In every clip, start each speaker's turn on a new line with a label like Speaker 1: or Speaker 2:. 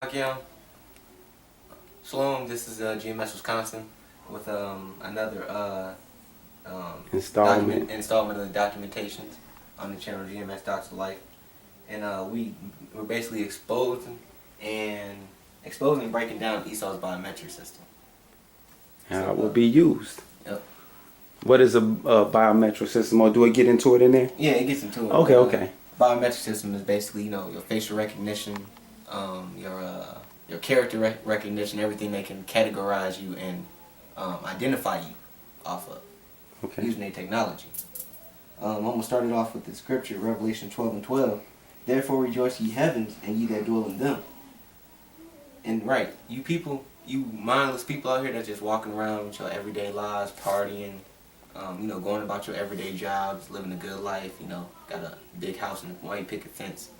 Speaker 1: Again, Shalom. This is GMS Wisconsin with another
Speaker 2: Installment.
Speaker 1: installment of the documentations on the channel GMS Docs of Life, and we're basically exposing and breaking down Esau's biometric system.
Speaker 2: How it will be used.
Speaker 1: Yep.
Speaker 2: What is a biometric system, or do it get into it in there?
Speaker 1: Yeah, it gets into it.
Speaker 2: Okay.
Speaker 1: Biometric system is basically your facial recognition, your character recognition, everything they can categorize you and identify you off of using their technology. I'm going to start it off with the scripture, Revelation 12:12. Therefore rejoice ye heavens, and ye that dwell in them. And right, you people, you mindless people out here that's just walking around with your everyday lives, partying, going about your everyday jobs, living a good life, got a big house and a white picket fence.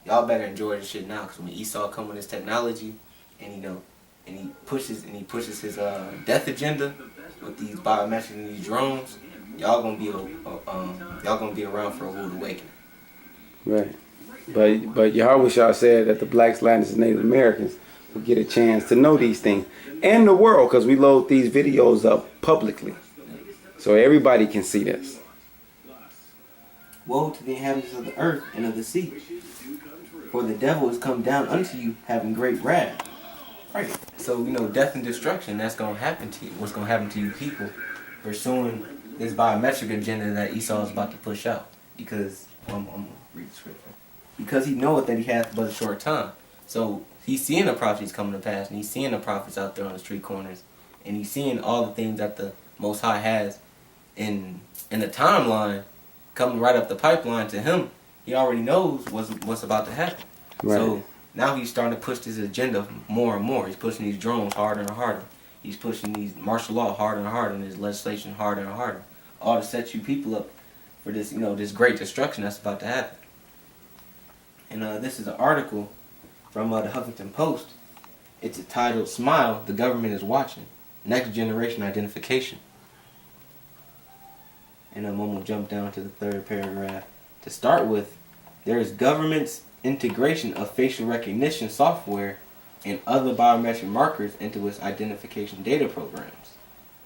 Speaker 1: Y'all better enjoy this shit now, because when Esau come with his technology, and he pushes his death agenda with these biometrics and these drones, y'all gonna be around for a rude awakening.
Speaker 2: Right. But Yahweh said that the blacks, Latins, and Native Americans will get a chance to know these things, and the world, because we load these videos up publicly, so everybody can see this.
Speaker 1: Woe to the inhabitants of the earth and of the sea, for the devil is come down unto you, having great wrath. Right. So death and destruction. That's gonna happen to you. What's gonna happen to you people pursuing this biometric agenda that Esau is about to push out? Because I'm gonna read the scripture. Because he knoweth that he hath but a short time. So he's seeing the prophecies coming to pass, and he's seeing the prophets out there on the street corners, and he's seeing all the things that the Most High has in the timeline coming right up the pipeline to him. He already knows what's about to happen.
Speaker 2: Right.
Speaker 1: So now he's starting to push this agenda more and more. He's pushing these drones harder and harder. He's pushing these martial law harder and harder, and his legislation harder and harder. All to set you people up for this, this great destruction that's about to happen. And this is an article from the Huffington Post. It's titled, "Smile, the Government is Watching. Next Generation Identification." And I'm going to jump down to the third paragraph. To start with, there is government's integration of facial recognition software and other biometric markers into its identification data programs.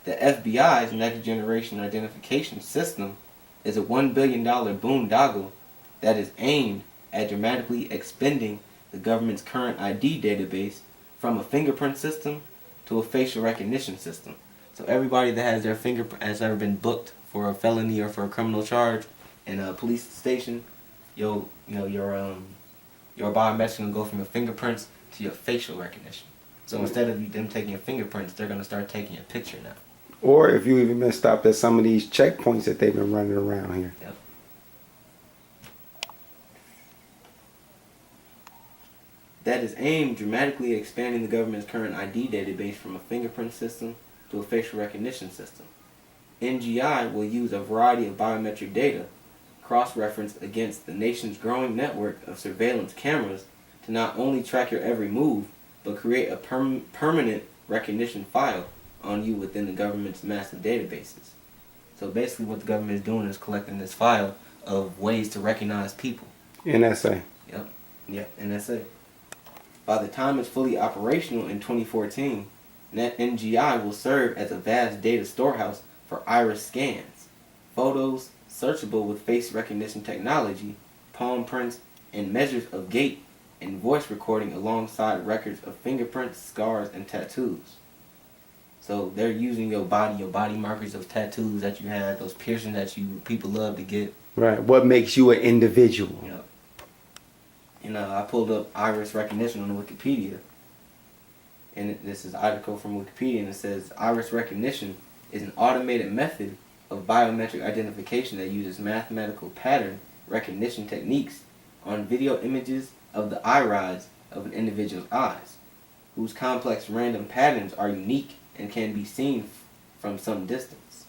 Speaker 1: The FBI's Next Generation Identification System is a $1 billion boondoggle that is aimed at dramatically expanding the government's current ID database from a fingerprint system to a facial recognition system. So everybody that has their fingerprint has ever been booked for a felony or for a criminal charge in a police station, your biometrics will go from your fingerprints to your facial recognition. So instead of them taking your fingerprints, they're going to start taking your picture now.
Speaker 2: Or if you even been stopped at some of these checkpoints that they've been running around here.
Speaker 1: Yep. That is aimed dramatically expanding the government's current ID database from a fingerprint system to a facial recognition system. NGI will use a variety of biometric data, cross-referenced against the nation's growing network of surveillance cameras, to not only track your every move, but create a permanent recognition file on you within the government's massive databases. So basically what the government is doing is collecting this file of ways to recognize people.
Speaker 2: NSA.
Speaker 1: Yep, NSA. By the time it's fully operational in 2014, NGI will serve as a vast data storehouse for iris scans, photos searchable with face recognition technology, palm prints, and measures of gait and voice recording alongside records of fingerprints, scars, and tattoos. So they're using your body markers, those tattoos that you have, those piercings that people love to get.
Speaker 2: Right. What makes you an individual?
Speaker 1: I pulled up iris recognition on Wikipedia. And this is an article from Wikipedia, and it says, iris recognition is an automated method of biometric identification that uses mathematical pattern recognition techniques on video images of the irides of an individual's eyes, whose complex random patterns are unique and can be seen from some distance.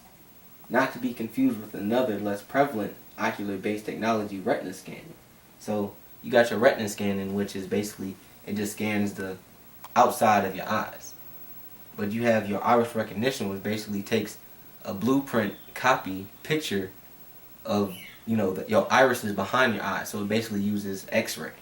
Speaker 1: Not to be confused with another less prevalent ocular-based technology, retina scanning. So you got your retina scanning, which is basically, it just scans the outside of your eyes. But you have your iris recognition, which basically takes a blueprint copy picture of your iris is behind your eye, so it basically uses X-ray.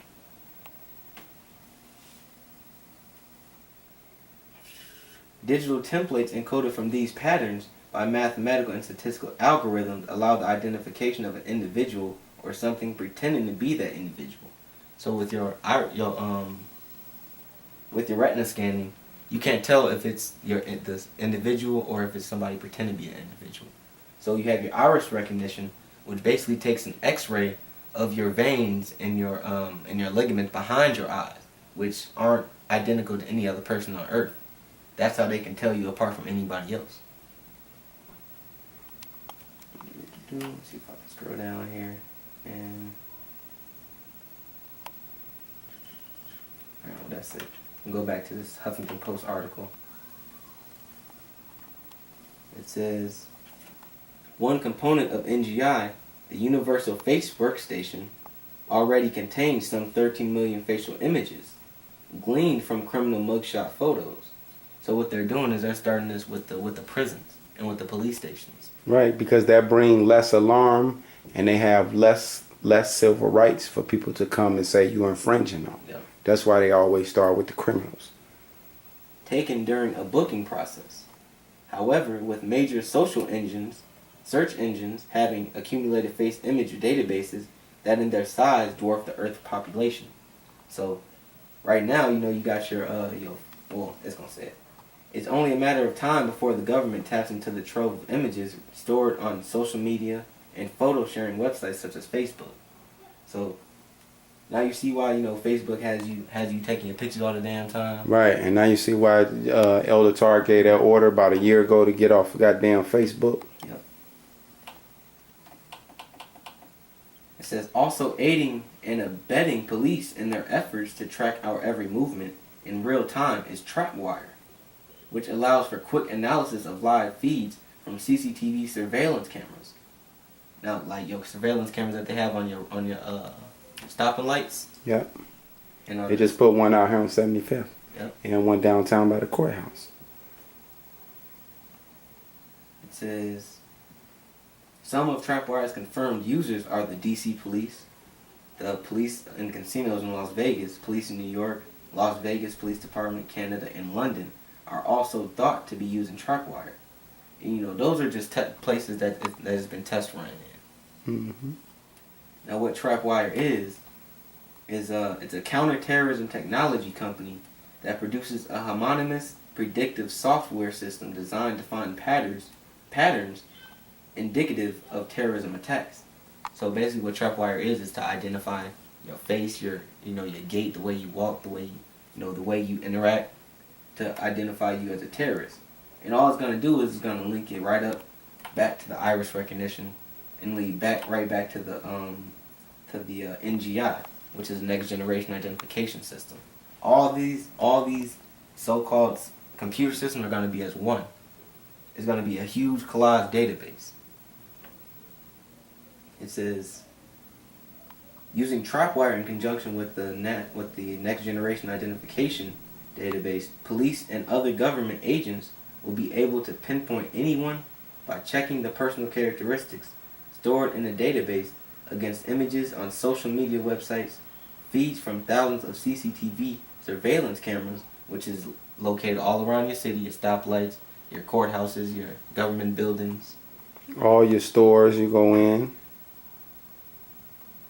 Speaker 1: Digital templates encoded from these patterns by mathematical and statistical algorithms allow the identification of an individual or something pretending to be that individual. So with your retina scanning, you can't tell if it's this individual or if it's somebody pretending to be an individual. So you have your iris recognition, which basically takes an X-ray of your veins and your ligaments behind your eyes, which aren't identical to any other person on Earth. That's how they can tell you apart from anybody else. Let's see if I can scroll down here and alright, well, that's it. We'll go back to this Huffington Post article. It says, one component of NGI, the Universal Face Workstation, already contains some 13 million facial images, gleaned from criminal mugshot photos. So what they're doing is they're starting this with the prisons and with the police stations.
Speaker 2: Right, because that brings less alarm, and they have less civil rights for people to come and say you're infringing on.
Speaker 1: Yep.
Speaker 2: That's why they always start with the criminals.
Speaker 1: Taken during a booking process. However, with major social engines, search engines having accumulated face image databases that in their size dwarf the Earth population. So right now, you got your it's gonna say it. It's only a matter of time before the government taps into the trove of images stored on social media and photo sharing websites such as Facebook. So now you see why Facebook has you taking your pictures all the damn time.
Speaker 2: Right, and now you see why Elder Tar gave that order about a year ago to get off goddamn Facebook.
Speaker 1: Yep. It says also aiding and abetting police in their efforts to track our every movement in real time is Trapwire, which allows for quick analysis of live feeds from CCTV surveillance cameras. Now, like your surveillance cameras that they have on your stopping lights.
Speaker 2: Yep.
Speaker 1: And
Speaker 2: they just put one out here on 75th.
Speaker 1: Yep.
Speaker 2: And one downtown by the courthouse.
Speaker 1: It says some of Trapwire's confirmed users are the DC police, the police in casinos in Las Vegas, police in New York, Las Vegas Police Department, Canada, and London are also thought to be using Trapwire. And, those are just places that has been test run in.
Speaker 2: Mm-hmm.
Speaker 1: Now, what Trapwire is it's a counterterrorism technology company that produces a homonymous predictive software system designed to find patterns indicative of terrorism attacks. So basically, what Trapwire is to identify your face, your gait, the way you walk, the way the way you interact, to identify you as a terrorist. And all it's gonna do is it's gonna link it right up back to the iris recognition and lead right back to the NGI, which is Next Generation Identification System. All these so-called computer systems are gonna be as one. It's gonna be a huge collage database. It says, using Trapwire in conjunction with the Next Generation Identification database, police and other government agents will be able to pinpoint anyone by checking the personal characteristics stored in the database against images on social media websites, feeds from thousands of CCTV surveillance cameras, which is located all around your city, your stoplights, your courthouses, your government buildings.
Speaker 2: All your stores you go in.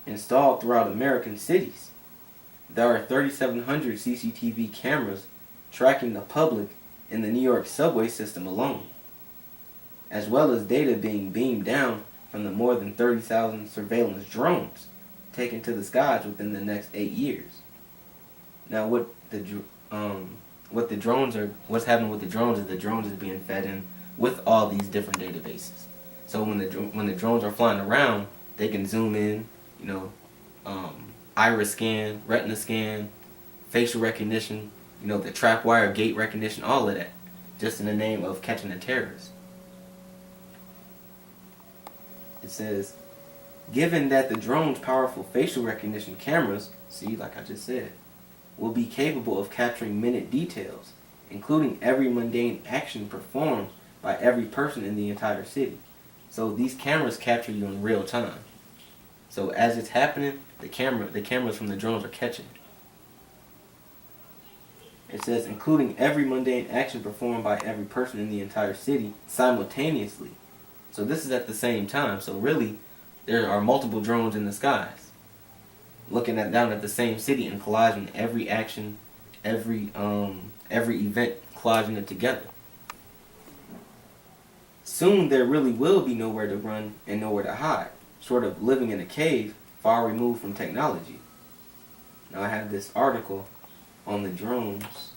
Speaker 1: Installed throughout American cities. There are 3,700 CCTV cameras tracking the public in the New York subway system alone, as well as data being beamed down from the more than 30,000 surveillance drones taken to the skies within the next 8 years. Now, what's happening with the drones is the drones is being fed in with all these different databases. So when the drones are flying around, they can zoom in, iris scan, retina scan, facial recognition, the Trapwire gait recognition, all of that, just in the name of catching a terrorist. It says, given that the drone's powerful facial recognition cameras, see, like I just said, will be capable of capturing minute details, including every mundane action performed by every person in the entire city. So these cameras capture you in real time. So as it's happening, the cameras from the drones are catching it. It says, including every mundane action performed by every person in the entire city simultaneously. So this is at the same time. So really, there are multiple drones in the skies, looking down at the same city and collaging every action, every event, collaging it together. Soon there really will be nowhere to run and nowhere to hide, sort of living in a cave far removed from technology. Now I have this article on the drones